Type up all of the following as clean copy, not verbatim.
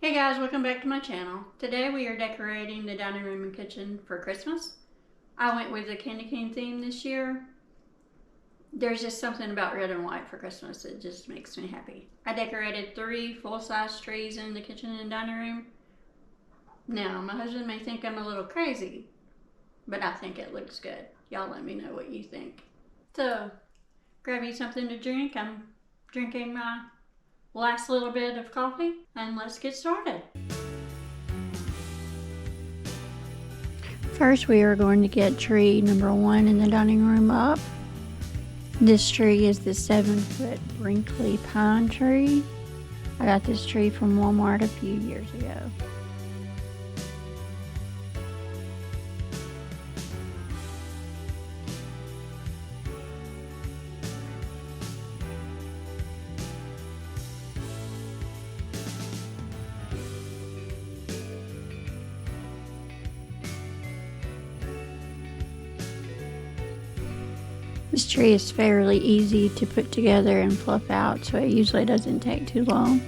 Hey guys, welcome back to my channel. Today we are decorating the dining room and kitchen for Christmas. I went with the candy cane theme this year. There's just something about red and white for Christmas that just makes me happy. I decorated 3 full-size trees in the kitchen and dining room. Now, my husband may think I'm a little crazy, but I think it looks good. Y'all let me know what you think. So, grab you something to drink. I'm drinking my last little bit of coffee, and let's get started. First, we are going to get tree number 1 in the dining room up. This tree is the 7-foot wrinkly pine tree. I got this tree from Walmart a few years ago. This tree is fairly easy to put together and fluff out, so it usually doesn't take too long.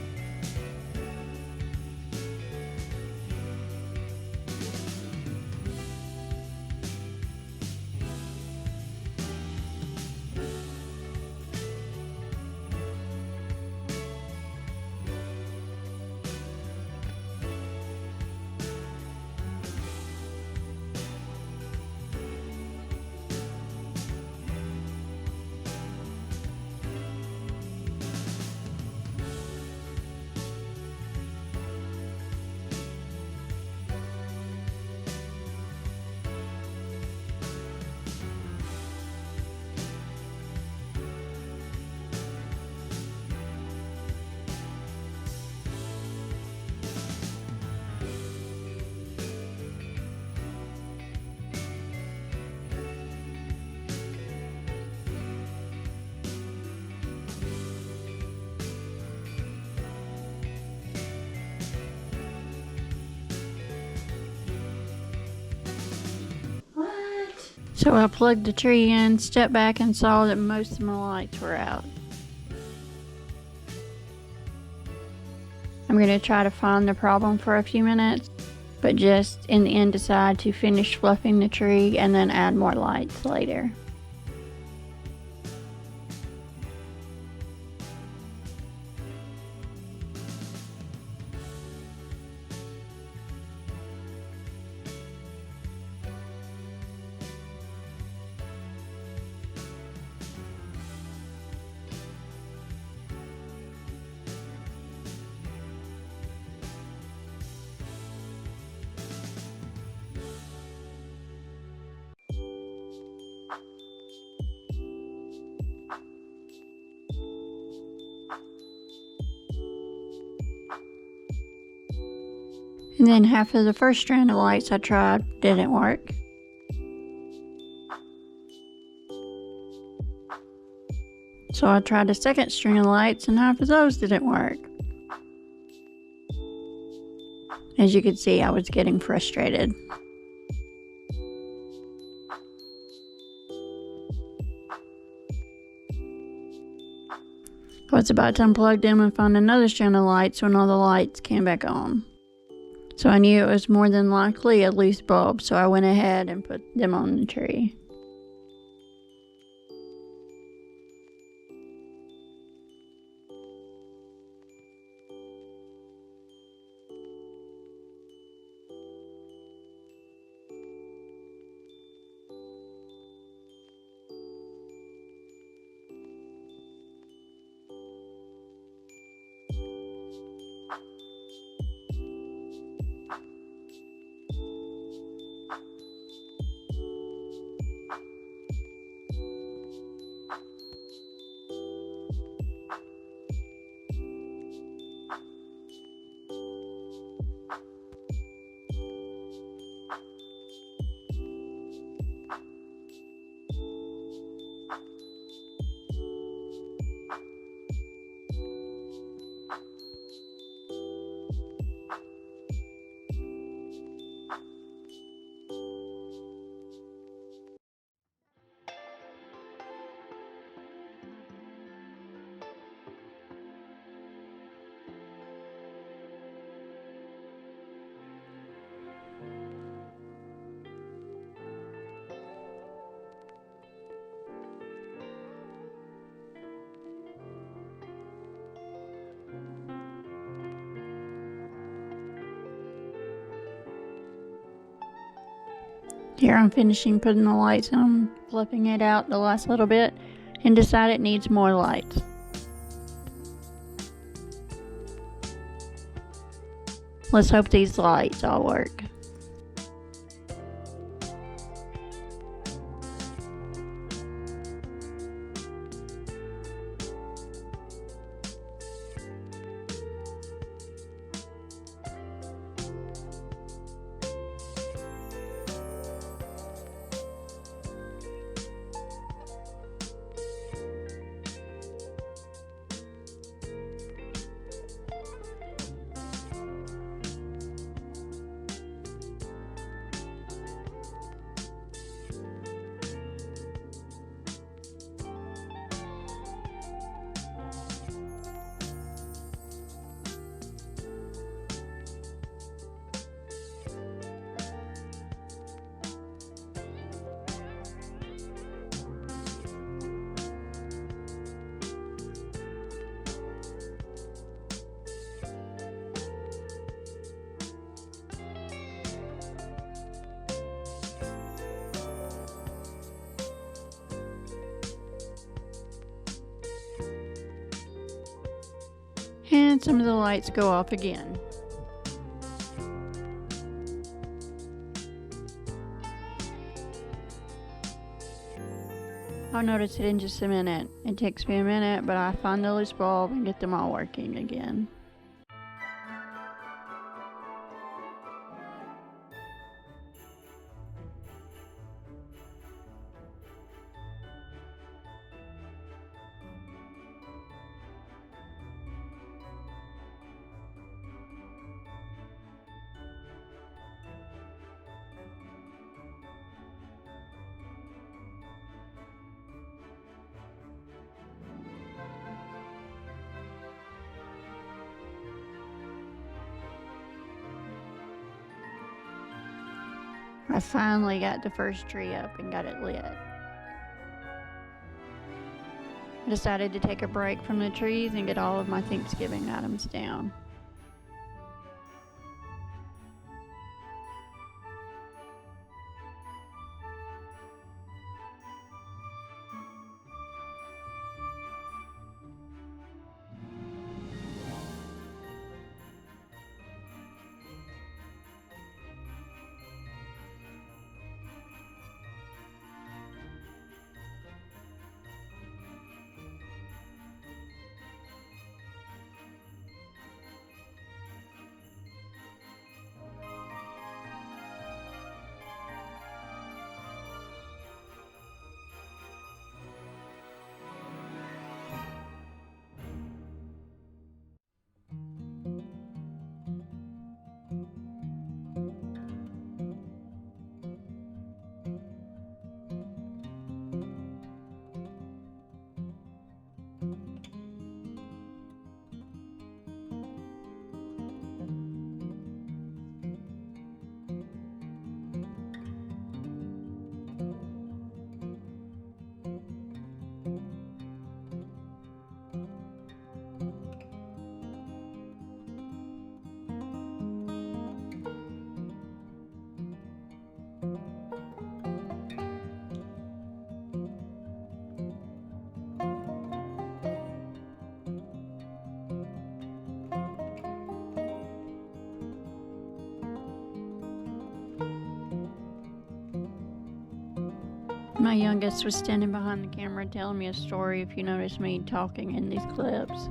So I plugged the tree in, stepped back, and saw that most of my lights were out. I'm going to try to find the problem for a few minutes, but just in the end decide to finish fluffing the tree and then add more lights later. And then half of the first strand of lights I tried didn't work. So I tried a second string of lights and half of those didn't work. As you could see, I was getting frustrated. I was about to unplug them and find another strand of lights when all the lights came back on. So I knew it was more than likely a loose bulb, so I went ahead and put them on the tree. Here I'm finishing putting the lights on, flipping it out the last little bit, and decide it needs more lights. Let's hope these lights all work. And some of the lights go off again. I'll notice it in just a minute. It takes me a minute, but I find the loose bulb and get them all working again. I finally got the first tree up and got it lit. I decided to take a break from the trees and get all of my Thanksgiving items down. My youngest was standing behind the camera telling me a story, if you notice me talking in these clips.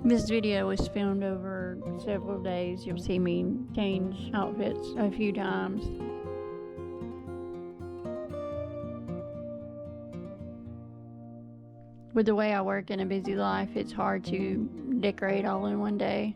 This video was filmed over several days. You'll see me change outfits a few times. With the way I work in a busy life, it's hard to decorate all in one day.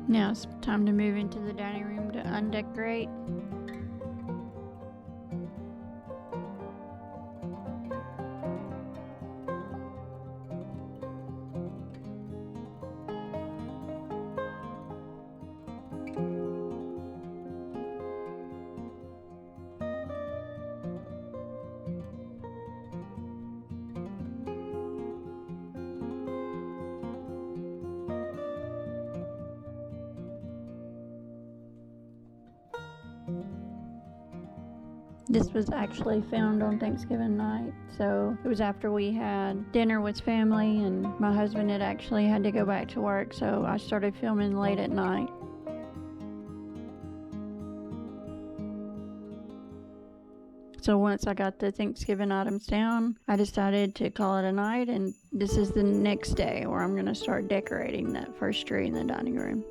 Now it's time to move into the dining room to undecorate. This was actually filmed on Thanksgiving night, so it was after we had dinner with family, and my husband had actually had to go back to work, so I started filming late at night. So once I got the Thanksgiving items down, I decided to call it a night, and this is the next day where I'm going to start decorating that first tree in the dining room.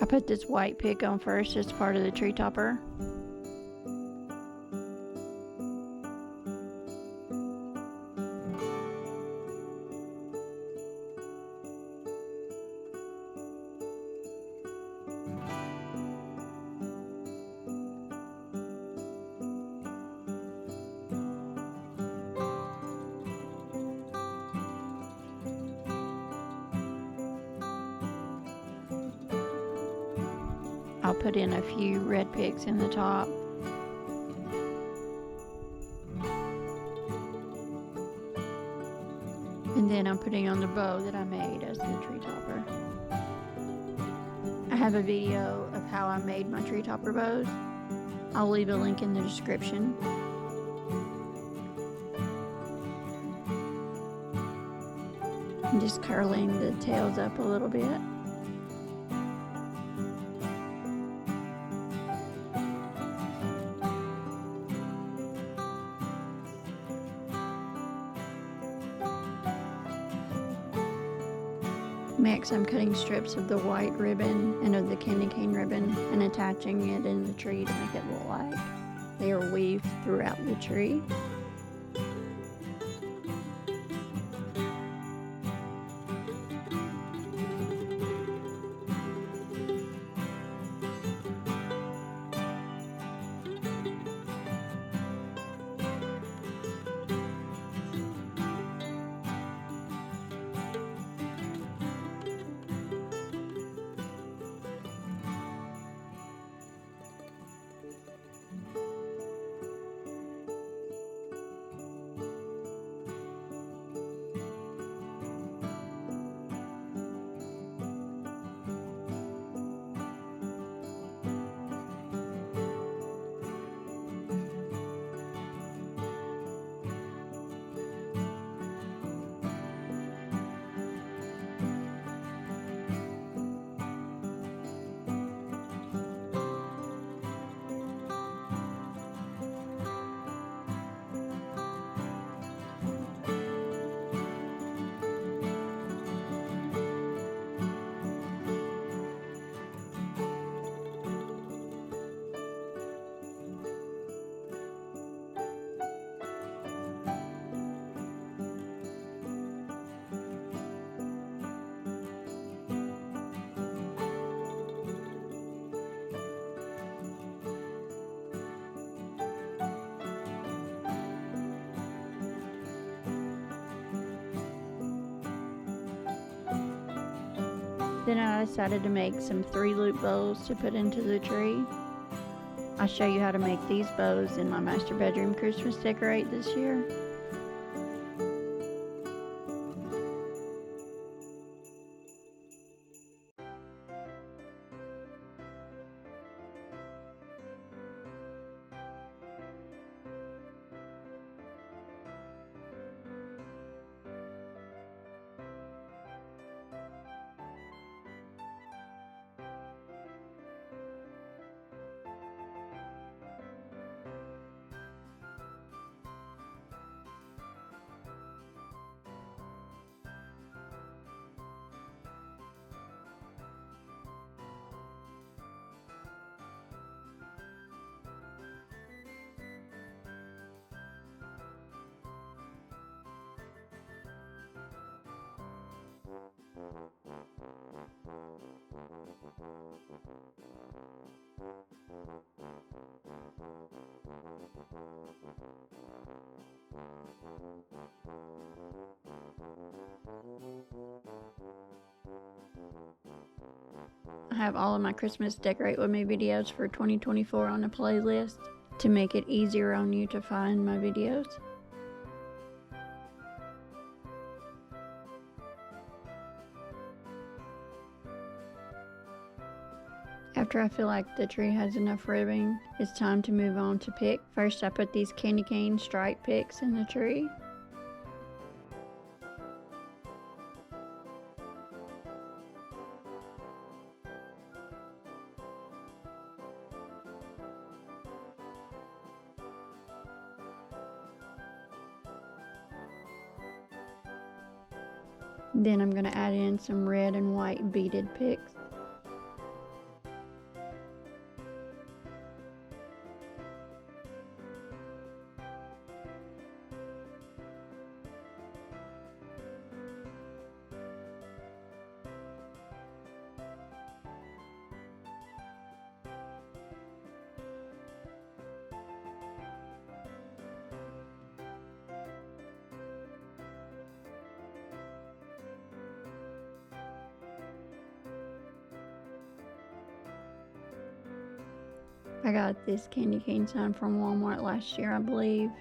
I put this white pick on first as part of the tree topper. I'll put in a few red picks in the top. And then I'm putting on the bow that I made as the tree topper. I have a video of how I made my tree topper bows. I'll leave a link in the description. I'm just curling the tails up a little bit. Next, I'm cutting strips of the white ribbon and of the candy cane ribbon and attaching it in the tree to make it look like they are weaved throughout the tree. Then I decided to make some 3-loop bows to put into the tree. I'll show you how to make these bows in my master bedroom Christmas decorate this year. I have all of my Christmas Decorate With Me videos for 2024 on a playlist to make it easier on you to find my videos. After I feel like the tree has enough ribbing, it's time to move on to pick. First, I put these candy cane stripe picks in the tree. Then I'm going to add in some red and white beaded picks. I got this candy cane sign from Walmart last year, I believe.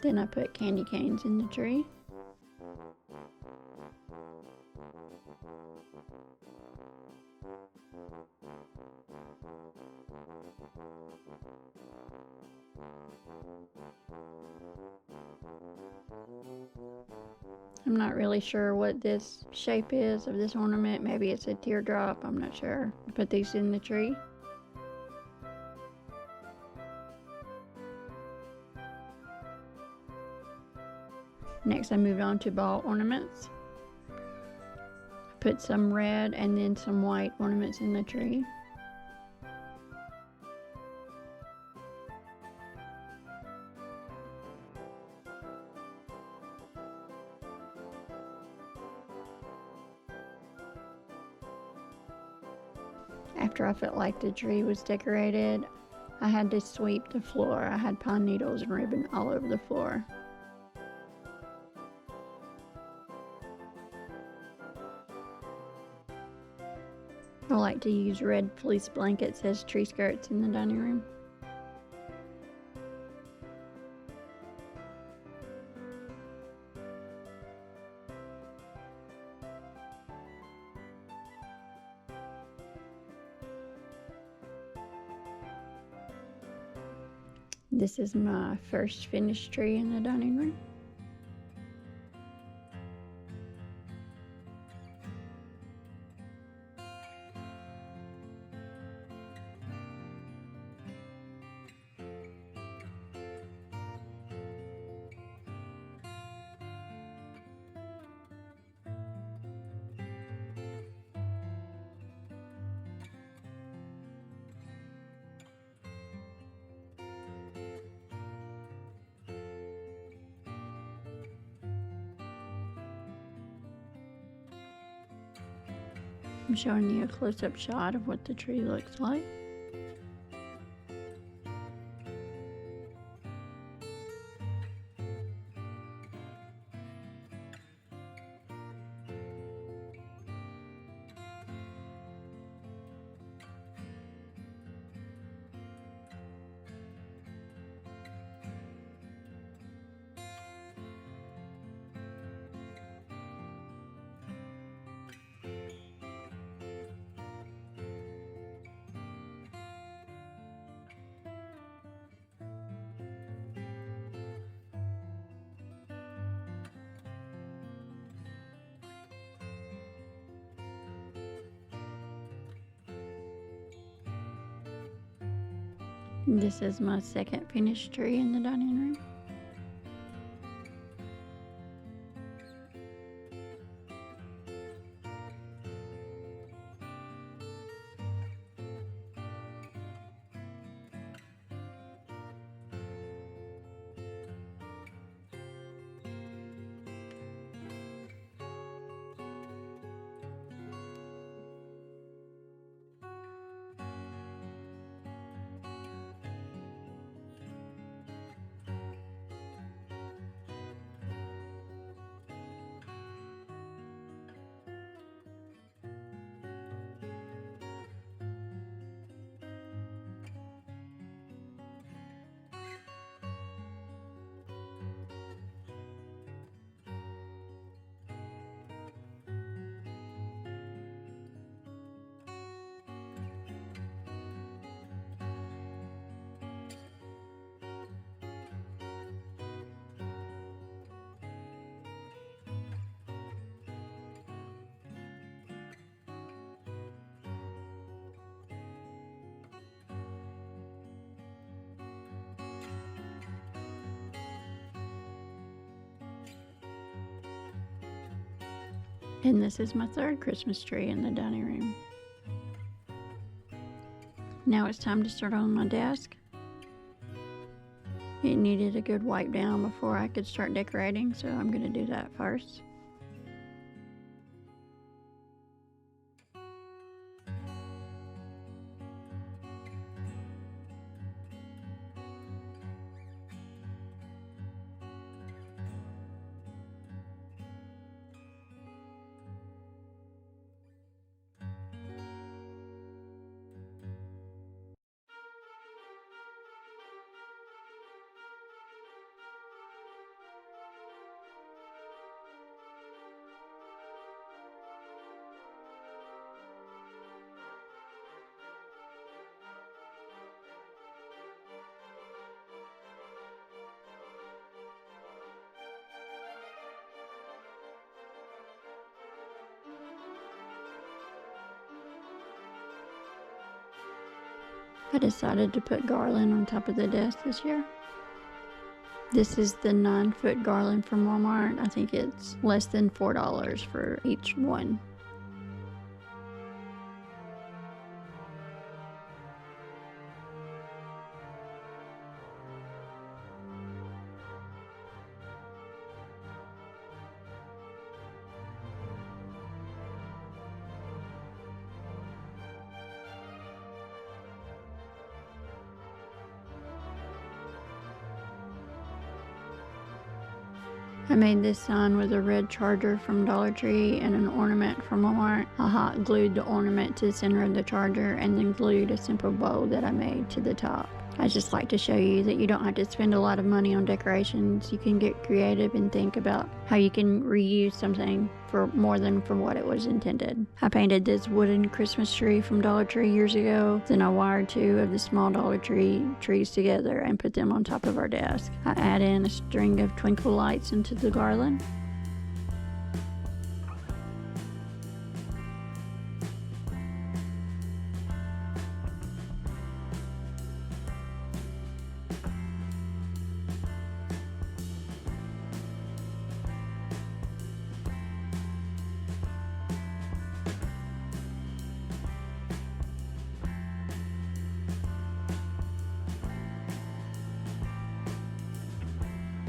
Then I put candy canes in the tree. I'm not really sure what this shape is of this ornament. Maybe it's a teardrop, I'm not sure. I put these in the tree. Next I moved on to ball ornaments. I put some red and then some white ornaments in the tree. After I felt like the tree was decorated, I had to sweep the floor. I had pine needles and ribbon all over the floor. I like to use red fleece blankets as tree skirts in the dining room. This is my first finished tree in the dining room. I'm showing you a close-up shot of what the tree looks like. This is my second finished tree in the dining room. And this is my third Christmas tree in the dining room. Now it's time to start on my desk. It needed a good wipe down before I could start decorating, so I'm going to do that first. I decided to put garland on top of the desk this year. This is the 9-foot garland from Walmart. I think it's less than $4 for each one. I made this sign with a red charger from Dollar Tree and an ornament from Walmart. I hot glued the ornament to the center of the charger and then glued a simple bow that I made to the top. I just like to show you that you don't have to spend a lot of money on decorations. You can get creative and think about how you can reuse something for more than for what it was intended. I painted this wooden Christmas tree from Dollar Tree years ago. Then I wired 2 of the small Dollar Tree trees together and put them on top of our desk. I add in a string of twinkle lights into the garland.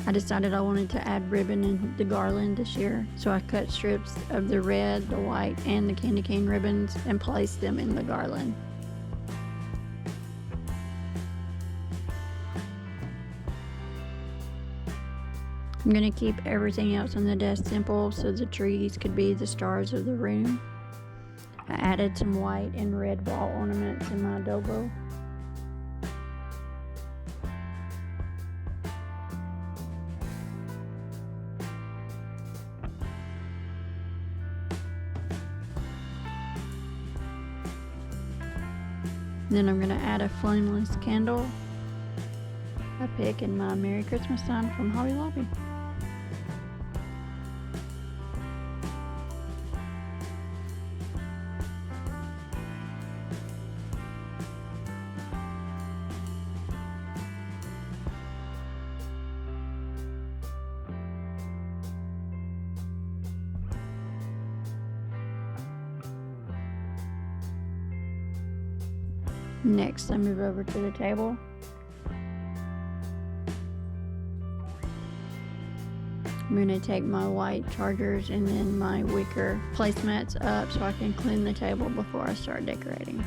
I decided I wanted to add ribbon in the garland this year, so I cut strips of the red, the white, and the candy cane ribbons and placed them in the garland. I'm going to keep everything else on the desk simple so the trees could be the stars of the room. I added some white and red wall ornaments in my adobo. Then I'm going to add a flameless candle I pick in my Merry Christmas sign from Hobby Lobby. Next, I move over to the table. I'm going to take my white chargers and then my wicker placemats up so I can clean the table before I start decorating.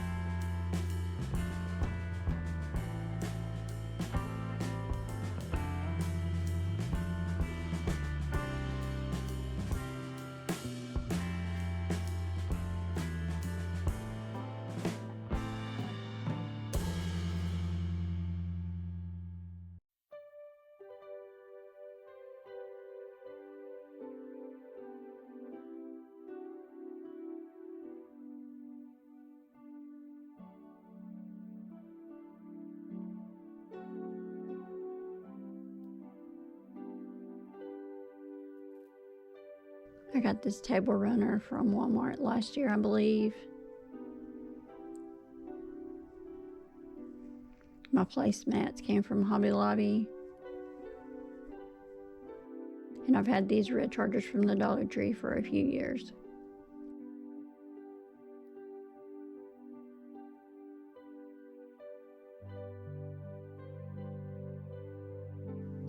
I got this table runner from Walmart last year, I believe. My placemats came from Hobby Lobby. And I've had these red chargers from the Dollar Tree for a few years.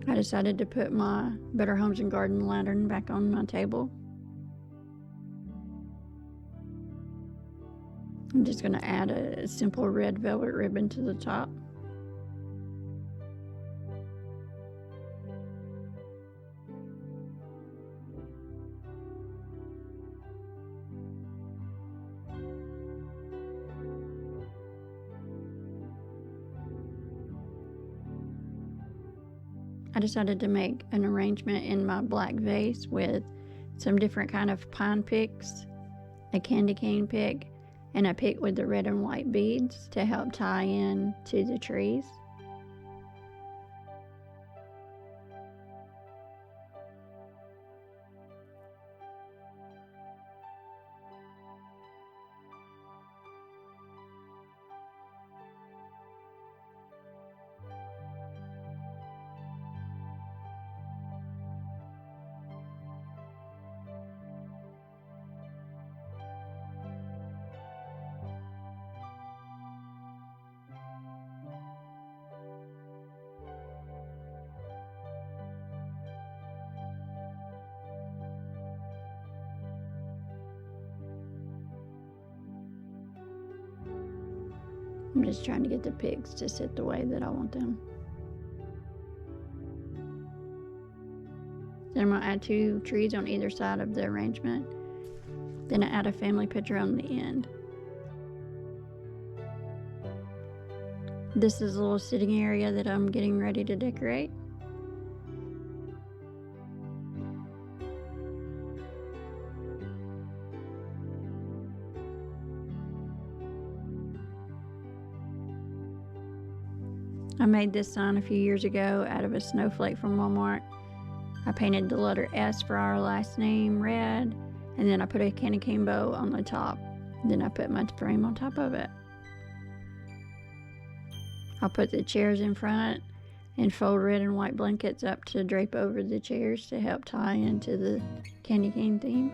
I decided to put my Better Homes and Garden lantern back on my table. I'm just going to add a simple red velvet ribbon to the top. I decided to make an arrangement in my black vase with some different kind of pine picks, a candy cane pick, and a pick with the red and white beads to help tie in to the trees. I'm just trying to get the picks to sit the way that I want them. Then I'm going to add 2 trees on either side of the arrangement. Then I add a family picture on the end. This is a little sitting area that I'm getting ready to decorate. I made this sign a few years ago out of a snowflake from Walmart. I painted the letter S for our last name red, and then I put a candy cane bow on the top. Then I put my frame on top of it. I'll put the chairs in front and fold red and white blankets up to drape over the chairs to help tie into the candy cane theme.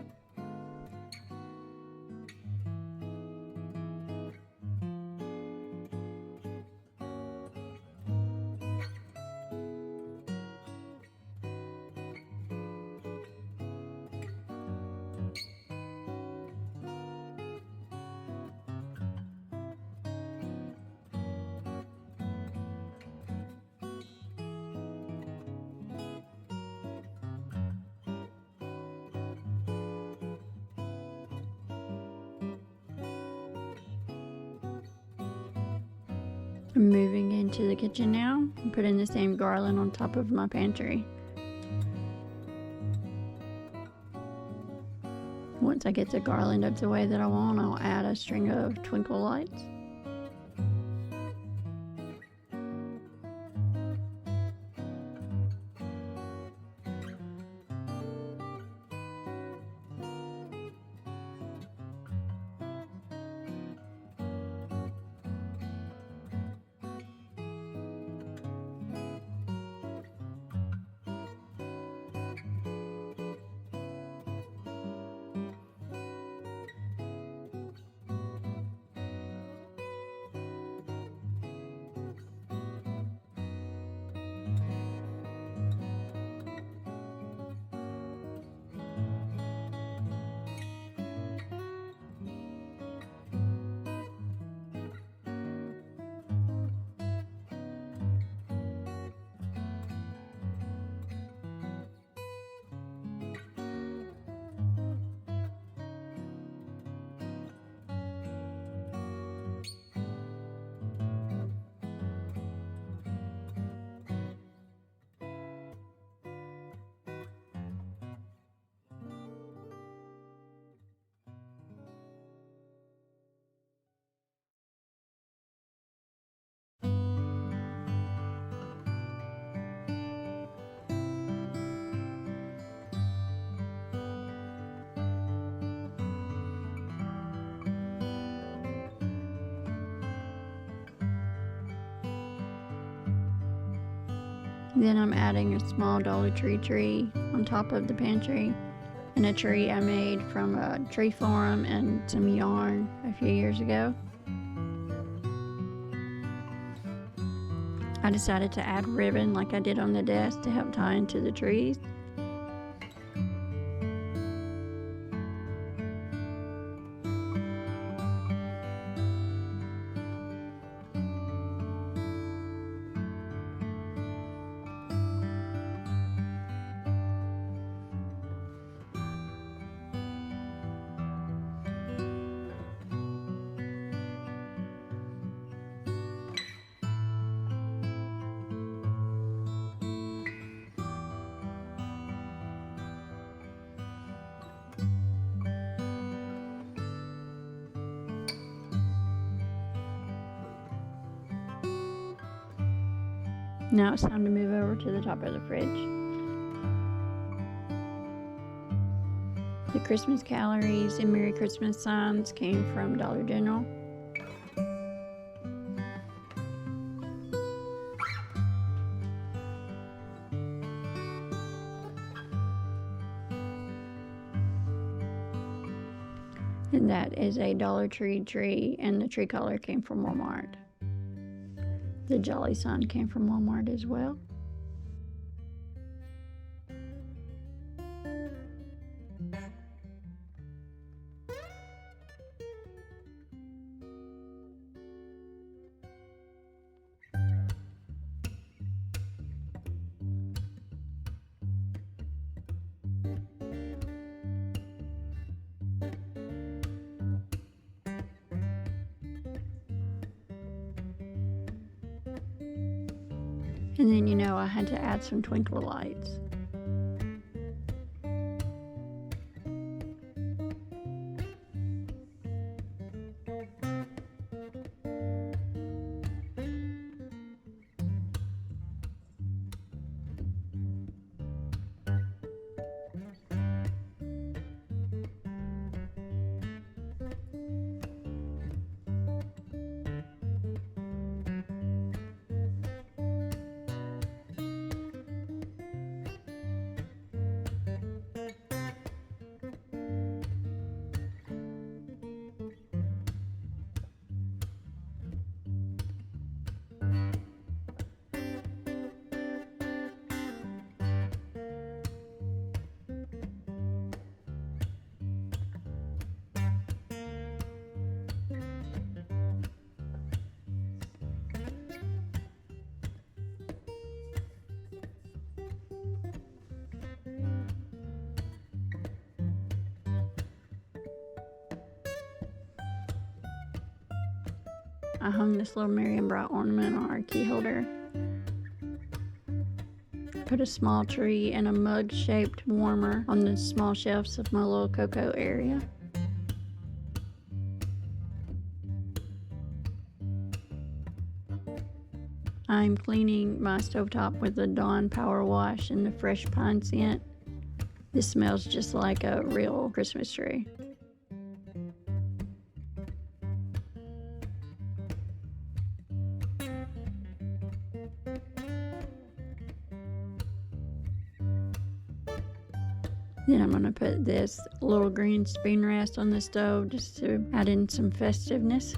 I'm moving into the kitchen now. I'm putting the same garland on top of my pantry. Once I get the garland up the way that I want, I'll add a string of twinkle lights. Then I'm adding a small Dollar tree on top of the pantry, and a tree I made from a tree form and some yarn a few years ago. I decided to add ribbon like I did on the desk to help tie into the trees. Now it's time to move over to the top of the fridge. The Christmas calories and Merry Christmas signs came from Dollar General. And that is a Dollar Tree, and the tree color came from Walmart. The Jolly sign came from Walmart as well. And then, I had to add some twinkle lights. I hung this little Merriam Bright ornament on our key holder. Put a small tree and a mug-shaped warmer on the small shelves of my little cocoa area. I'm cleaning my stovetop with the Dawn Power Wash and the fresh pine scent. This smells just like a real Christmas tree. Then I'm going to put this little green spoon rest on the stove just to add in some festiveness.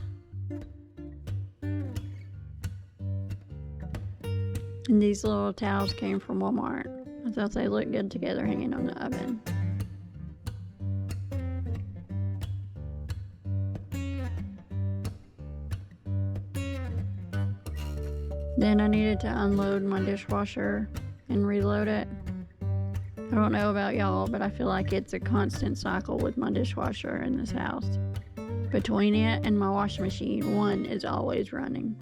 And these little towels came from Walmart. I thought they looked good together hanging on the oven. Then I needed to unload my dishwasher and reload it. I don't know about y'all, but I feel like it's a constant cycle with my dishwasher in this house. Between it and my washing machine, one is always running.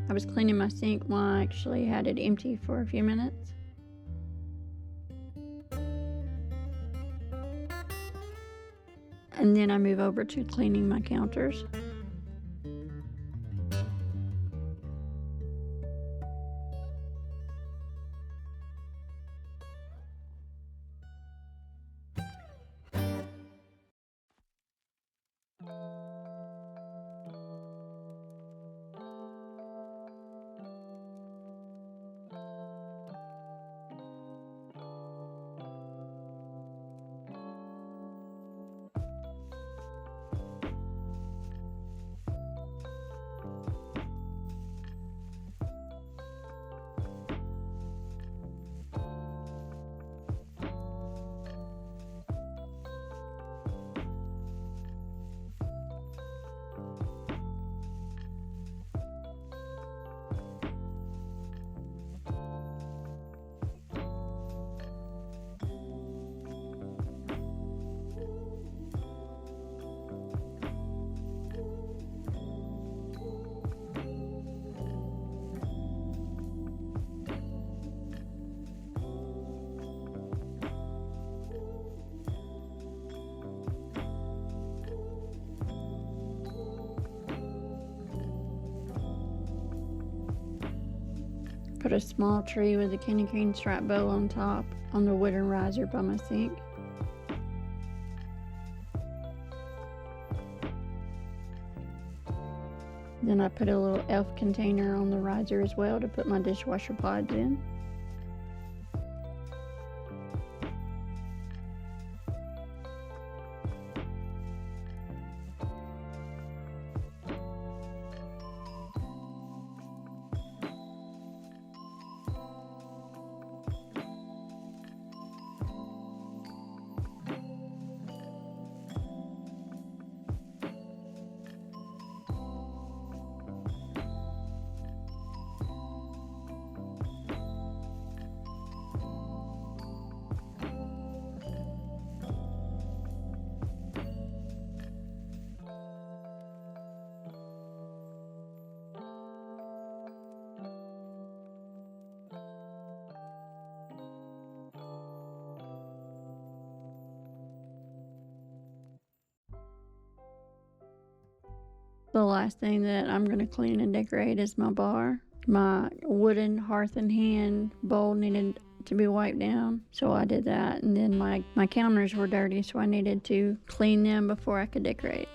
I was cleaning my sink while I actually had it empty for a few minutes. And then I move over to cleaning my counters. Put a small tree with a candy cane strap bow on top on the wooden riser by my sink. Then I put a little elf container on the riser as well to put my dishwasher pods in. The last thing that I'm going to clean and decorate is my bar. My wooden hearth and hand bowl needed to be wiped down, so I did that. And then my counters were dirty, so I needed to clean them before I could decorate.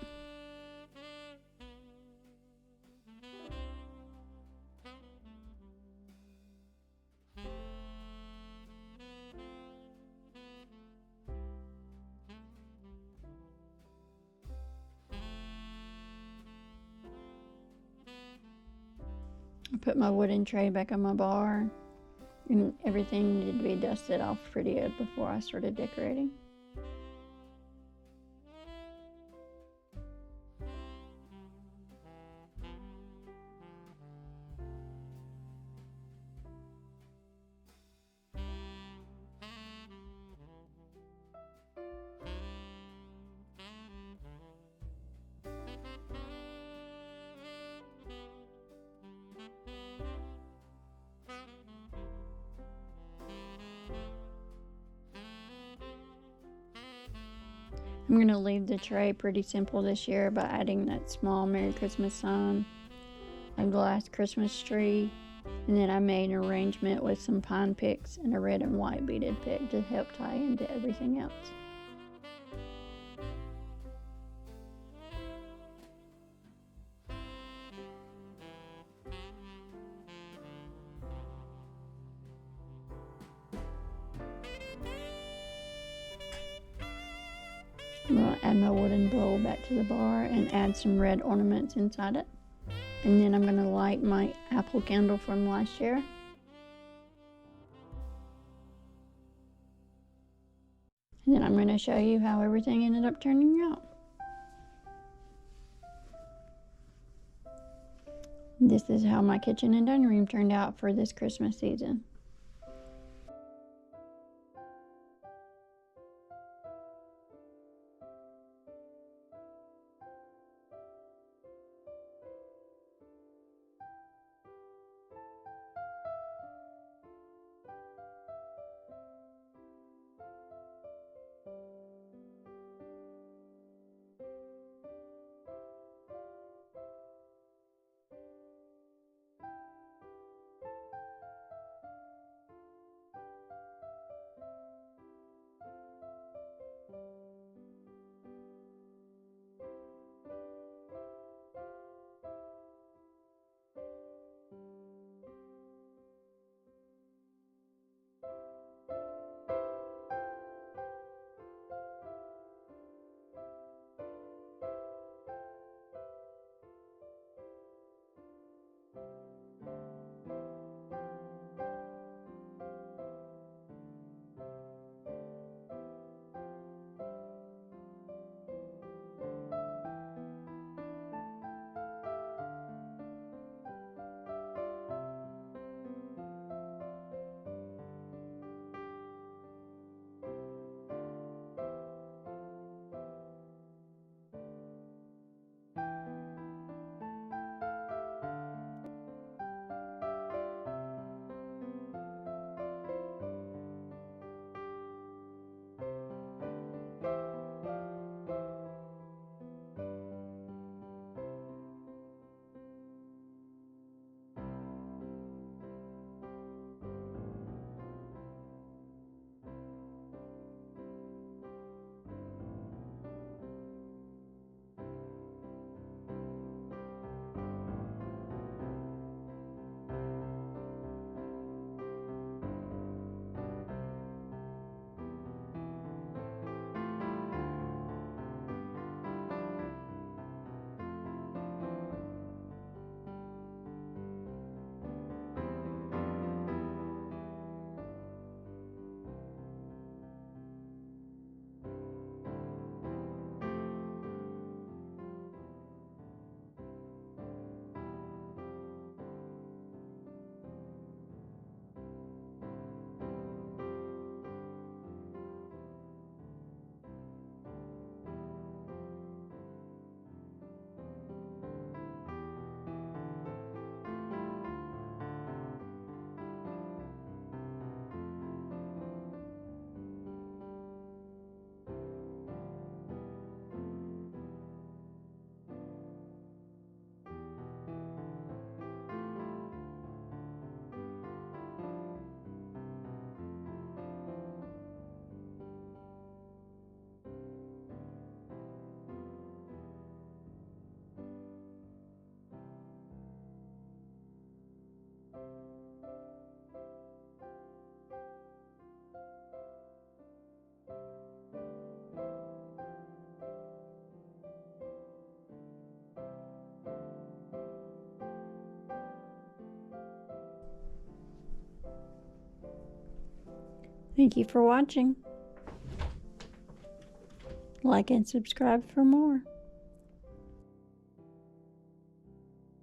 I put my wooden tray back on my bar, and everything needed to be dusted off pretty good before I started decorating. I'm going to leave the tray pretty simple this year by adding that small Merry Christmas sign, a glass Christmas tree, and then I made an arrangement with some pine picks and a red and white beaded pick to help tie into everything else. I'm going to add my wooden bowl back to the bar and add some red ornaments inside it. And then I'm going to light my apple candle from last year. And then I'm going to show you how everything ended up turning out. This is how my kitchen and dining room turned out for this Christmas season. Thank you for watching. Like and subscribe for more.